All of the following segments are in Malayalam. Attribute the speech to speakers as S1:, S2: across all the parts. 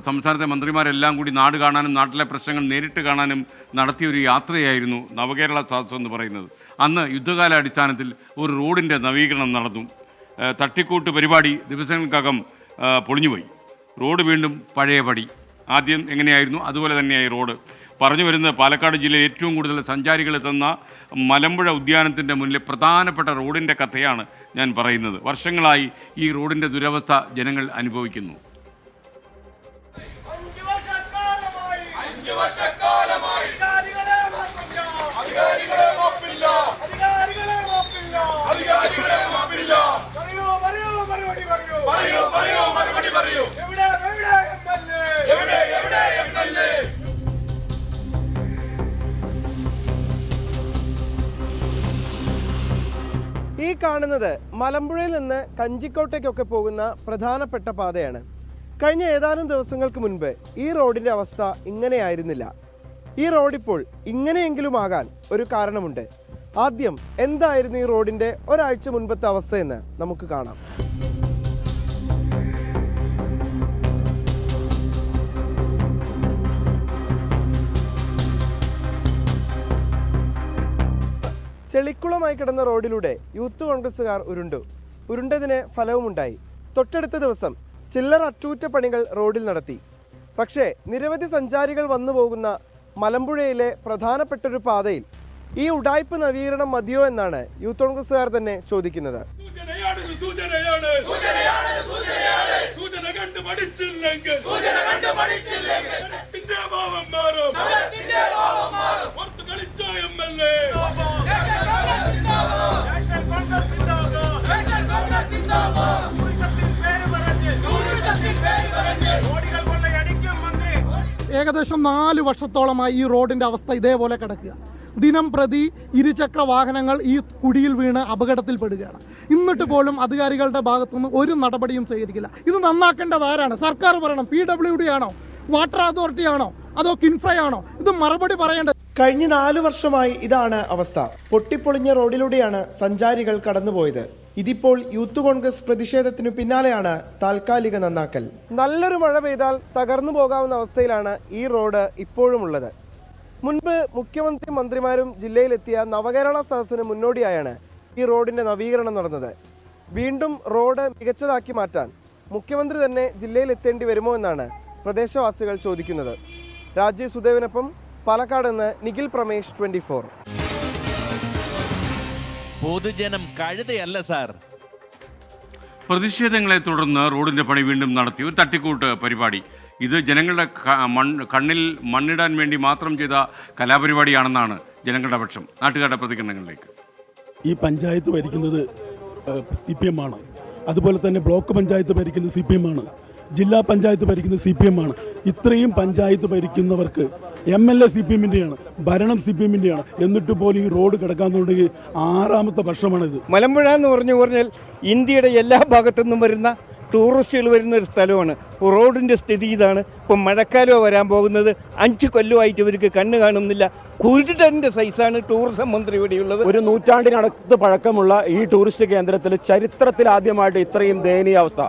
S1: സംസ്ഥാനത്തെ മന്ത്രിമാരെല്ലാം കൂടി നാട് കാണാനും നാട്ടിലെ പ്രശ്നങ്ങൾ നേരിട്ട് കാണാനും നടത്തിയൊരു യാത്രയായിരുന്നു നവകേരള സദസ്സ് എന്ന് പറയുന്നത്. അന്ന് യുദ്ധകാല അടിസ്ഥാനത്തിൽ ഒരു റോഡിൻ്റെ നവീകരണം നടന്നു. തട്ടിക്കൂട്ട് പരിപാടി ദിവസങ്ങൾക്കകം പൊളിഞ്ഞുപോയി. റോഡ് വീണ്ടും പഴയപടി. ആദ്യം എങ്ങനെയായിരുന്നു അതുപോലെ തന്നെയായി റോഡ്. പറഞ്ഞു വരുന്നത് പാലക്കാട് ജില്ലയിൽ ഏറ്റവും കൂടുതൽ സഞ്ചാരികൾ എത്തുന്ന മലമ്പുഴ ഉദ്യാനത്തിൻ്റെ മുന്നിലെ പ്രധാനപ്പെട്ട റോഡിൻ്റെ കഥയാണ് ഞാൻ പറയുന്നത്. വർഷങ്ങളായി ഈ റോഡിൻ്റെ ദുരവസ്ഥ ജനങ്ങൾ അനുഭവിക്കുന്നു.
S2: ഈ കാണുന്നത് മലമ്പുഴയിൽ നിന്ന് കഞ്ചിക്കോട്ടേക്കൊക്കെ പോകുന്ന പ്രധാനപ്പെട്ട പാതയാണ്. കഴിഞ്ഞ ഏതാനും ദിവസങ്ങൾക്ക് മുൻപ് ഈ റോഡിൻ്റെ അവസ്ഥ ഇങ്ങനെയായിരുന്നില്ല. ഈ റോഡിപ്പോൾ ഇങ്ങനെയെങ്കിലും ആകാൻ ഒരു കാരണമുണ്ട്. ആദ്യം എന്തായിരുന്നു ഈ റോഡിൻ്റെ ഒരാഴ്ച മുൻപത്തെ അവസ്ഥയെന്ന് നമുക്ക് കാണാം. ചെളിക്കുളമായി കിടന്ന റോഡിലൂടെ യൂത്ത് കോൺഗ്രസുകാർ ഉരുണ്ടതിന് ഫലവുമുണ്ടായി. തൊട്ടടുത്ത ദിവസം ചില്ലറ അറ്റകുറ്റപ്പണികൾ റോഡിൽ നടത്തി. പക്ഷേ നിരവധി സഞ്ചാരികൾ വന്നു പോകുന്ന മലമ്പുഴയിലെ പ്രധാനപ്പെട്ടൊരു പാതയിൽ ഈ ഉഡായ്പ നവീകരണം മതിയോ എന്നാണ് യൂത്ത് കോൺഗ്രസുകാർ തന്നെ ചോദിക്കുന്നത്.
S3: ഏകദേശം 4 വർഷത്തോളമായി ഈ റോഡിൻ്റെ അവസ്ഥ ഇതേപോലെ കിടക്കുക. ദിനം പ്രതി ഇരുചക്ര വാഹനങ്ങൾ ഈ കുഴിയിൽ വീണ് അപകടത്തിൽപ്പെടുകയാണ്. എന്നിട്ട് പോലും അധികാരികളുടെ ഭാഗത്തുനിന്ന് ഒരു നടപടിയും സ്വീകരിക്കില്ല. ഇത് നന്നാക്കേണ്ടത് ആരാണ്? സർക്കാർ പറയണം. PWD ആണോ, വാട്ടർ അതോറിറ്റി ആണോ, അതോ കിൻഫ്രയാണോ? ഇത് മറുപടി പറയേണ്ടത്.
S2: കഴിഞ്ഞ 4 വർഷമായി ഇതാണ് അവസ്ഥ. പൊട്ടിപ്പൊളിഞ്ഞ റോഡിലൂടെയാണ് സഞ്ചാരികൾ കടന്നുപോയത്. ഇതിപ്പോൾ യൂത്ത് കോൺഗ്രസ് പ്രതിഷേധത്തിനു പിന്നാലെയാണ് താൽക്കാലിക നന്നാക്കൽ. നല്ലൊരു മഴ പെയ്താൽ തകർന്നു പോകാവുന്ന അവസ്ഥയിലാണ് ഈ റോഡ് ഇപ്പോഴും ഉള്ളത്. മുൻപ് മുഖ്യമന്ത്രി മന്ത്രിമാരും ജില്ലയിലെത്തിയ നവകേരള സദസ്സിന് മുന്നോടിയായാണ് ഈ റോഡിന്റെ നവീകരണം നടന്നത്. വീണ്ടും റോഡ് മികച്ചതാക്കി മാറ്റാൻ മുഖ്യമന്ത്രി തന്നെ ജില്ലയിൽ എത്തേണ്ടി വരുമോ എന്നാണ് പ്രദേശവാസികൾ ചോദിക്കുന്നത്. രാജീവ് സുദേവിനൊപ്പം പാലക്കാട് നിന്ന് നിഖിൽ പ്രമേഷ്, 24.
S4: പൊതുജനം കഴുതയല്ല സാർ.
S1: പ്രതിഷേധങ്ങളെ തുടർന്ന് റോഡിൻ്റെ പണി വീണ്ടും നടത്തി. ഒരു തട്ടിക്കൂട്ട് പരിപാടി. ഇത് ജനങ്ങളുടെ കണ്ണിൽ മണ്ണിടാൻ വേണ്ടി മാത്രം ചെയ്ത കലാപരിപാടിയാണെന്നാണ് ജനങ്ങളുടെ പക്ഷം. നാട്ടുകാരുടെ പ്രതികരണങ്ങളിലേക്ക്.
S5: ഈ പഞ്ചായത്ത് ഭരിക്കുന്നത് CPM ആണ്. അതുപോലെ തന്നെ ബ്ലോക്ക് പഞ്ചായത്ത് ഭരിക്കുന്നത് CPM ആണ്. ജില്ലാ പഞ്ചായത്ത് ഭരിക്കുന്നത് CPM ആണ്. ഇത്രയും പഞ്ചായത്ത് ഭരിക്കുന്നവർക്ക് MLA CPM-ൻ്റെയാണ്, ഭരണം CPM-ൻ്റെയാണ്. എന്നിട്ട് പോലും ഈ റോഡ് കിടക്കാന്നുണ്ടെങ്കിൽ 6ാമത്തെ വർഷമാണിത്.
S6: മലമ്പുഴ എന്ന് പറഞ്ഞാൽ ഇന്ത്യയുടെ എല്ലാ ഭാഗത്തു നിന്നും വരുന്ന ടൂറിസ്റ്റുകൾ വരുന്ന ഒരു സ്ഥലമാണ്. റോഡിൻ്റെ സ്ഥിതി ഇതാണ്. ഇപ്പം മഴക്കാലം വരാൻ പോകുന്നത്. 5 കൊല്ലമായിട്ട് ഇവർക്ക് കണ്ണ് കാണുന്നില്ല. കുരുടൻ്റെ സൈസാണ് ടൂറിസം മന്ത്രി ഇവിടെയുള്ളത്.
S7: ഒരു നൂറ്റാണ്ടിനടുത്ത് പഴക്കമുള്ള ഈ ടൂറിസ്റ്റ് കേന്ദ്രത്തിൽ ചരിത്രത്തിൽ ആദ്യമായിട്ട് ഇത്രയും ദയനീയാവസ്ഥ.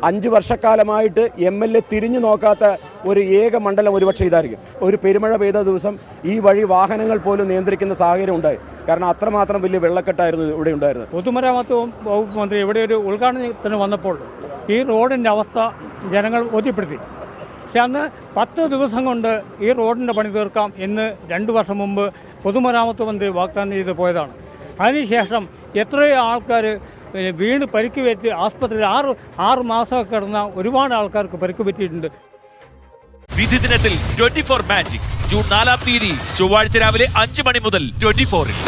S7: 5 വർഷക്കാലമായിട്ട് MLA തിരിഞ്ഞു നോക്കാത്ത ഒരു ഏക മണ്ഡലം ഒരുപക്ഷെ ഇതായിരിക്കും. ഒരു പെരുമഴ പെയ്ത ദിവസം ഈ വഴി വാഹനങ്ങൾ പോലും നിയന്ത്രിക്കുന്ന സാഹചര്യം ഉണ്ടായി. കാരണം അത്രമാത്രം വലിയ വെള്ളക്കെട്ടായിരുന്നു ഇവിടെ ഉണ്ടായിരുന്നത്.
S8: പൊതുമരാമത്ത് വകുപ്പ് മന്ത്രി ഇവിടെ ഒരു ഉദ്ഘാടനത്തിന് വന്നപ്പോൾ ഈ റോഡിൻ്റെ അവസ്ഥ ജനങ്ങൾ ബോധ്യപ്പെടുത്തി. പക്ഷെ അന്ന് 10 ദിവസം കൊണ്ട് ഈ റോഡിൻ്റെ പണി തീർക്കാം എന്ന് 2 വർഷം മുമ്പ് പൊതുമരാമത്ത് മന്ത്രി വാഗ്ദാനം ചെയ്ത് പോയതാണ്. അതിനുശേഷം എത്രയോ ആൾക്കാർ വീണ് പരിക്ക് പറ്റി ആസ്പത്രിയിൽ 6 മാസമൊക്കെ കിടന്ന ഒരുപാട് ആൾക്കാർക്ക് പരിക്ക് പറ്റിയിട്ടുണ്ട്.
S4: വിധി ദിനത്തിൽ 24 മാജിക് ജൂൺ 4 ചൊവ്വാഴ്ച രാവിലെ 5 മണി മുതൽ 24-ൽ.